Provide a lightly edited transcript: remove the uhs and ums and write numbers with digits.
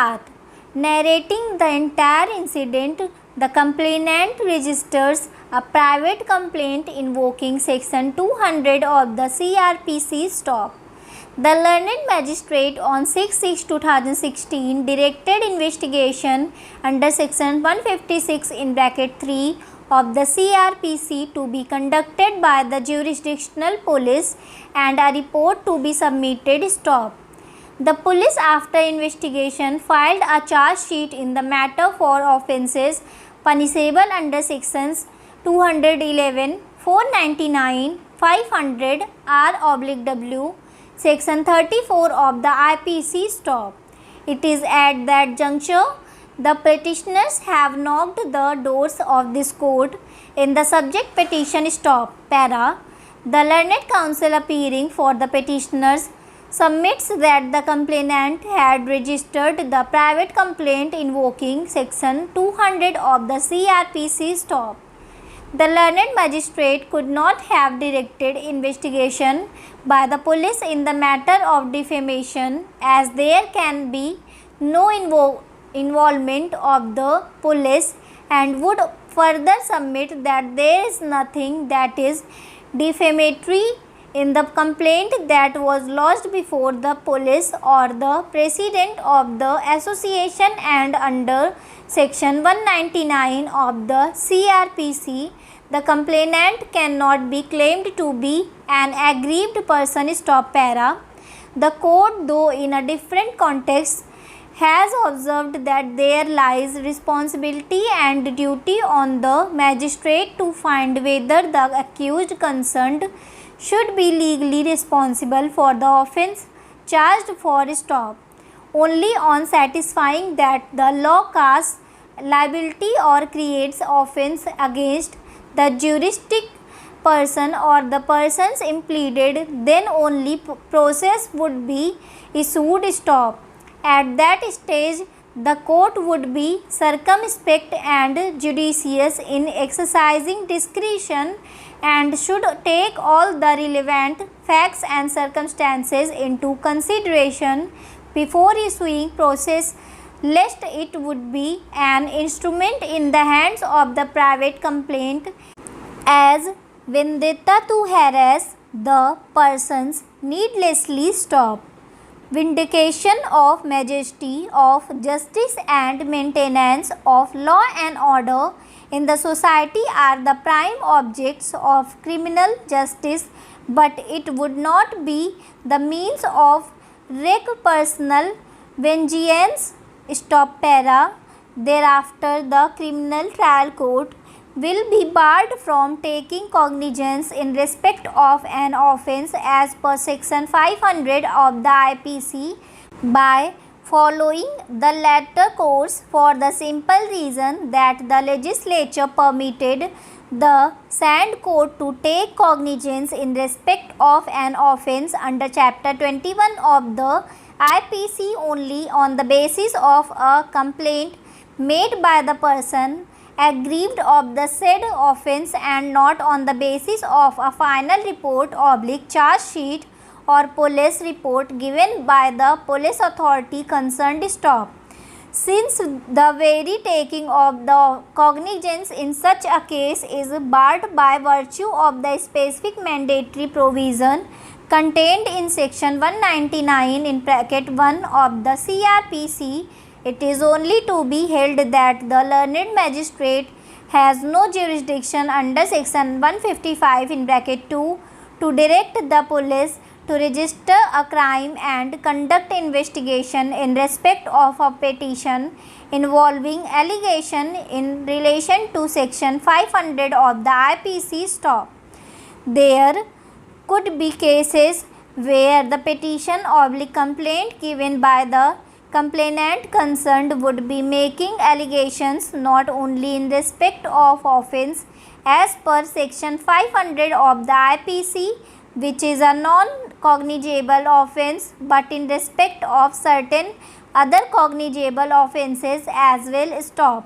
path. Narrating the entire incident, the complainant registers a private complaint invoking Section 200 of the CRPC stop. The learned magistrate on 6/6/2016 directed investigation under Section 156 (3) of the CRPC to be conducted by the jurisdictional police and a report to be submitted stop. The police, after investigation, filed a charge sheet in the matter for offences punishable under Sections 211, 499, 500 R/W, Section 34 of the IPC stop. It is at that juncture the petitioners have knocked the doors of this court in the subject petition stop. Para. The learned counsel appearing for the petitioners submits that the complainant had registered the private complaint invoking Section 200 of the CRPC stop. The learned magistrate could not have directed investigation by the police in the matter of defamation, as there can be no involvement of the police, and would further submit that there is nothing that is defamatory in the complaint that was lodged before the police or the president of the association, and under Section 199 of the CRPC, the complainant cannot be claimed to be an aggrieved person. Stop. Para. The court, though in a different context, has observed that there lies responsibility and duty on the magistrate to find whether the accused concerned should be legally responsible for the offence charged for. Stop. Only on satisfying that the law casts liability or creates offence against the juristic person or the persons impleaded, then only process would be issued. Stop. At that stage, the court would be circumspect and judicious in exercising discretion, and should take all the relevant facts and circumstances into consideration before issuing process, lest it would be an instrument in the hands of the private complaint as vendetta to harass the persons needlessly. Stop. Vindication of majesty of justice and maintenance of law and order in the society are the prime objects of criminal justice, but it would not be the means of wreak personal vengeance. Stop. Para. Thereafter, the criminal trial court will be barred from taking cognizance in respect of an offence as per Section 500 of the IPC by following the latter course, for the simple reason that the legislature permitted the said court to take cognizance in respect of an offence under Chapter 21 of the IPC only on the basis of a complaint made by the person aggrieved of the said offence, and not on the basis of a final report / charge sheet or police report given by the police authority concerned. Stop. Since the very taking of the cognizance in such a case is barred by virtue of the specific mandatory provision contained in Section 199 (1) of the CRPC, it is only to be held that the learned magistrate has no jurisdiction under Section 155 (2) to direct the police to register a crime and conduct investigation in respect of a petition involving allegation in relation to Section 500 of the IPC. Stop. There could be cases where the petition / complaint given by the complainant concerned would be making allegations not only in respect of offence as per Section 500 of the IPC, which is a non-cognizable offence, but in respect of certain other cognizable offences as well. Stop.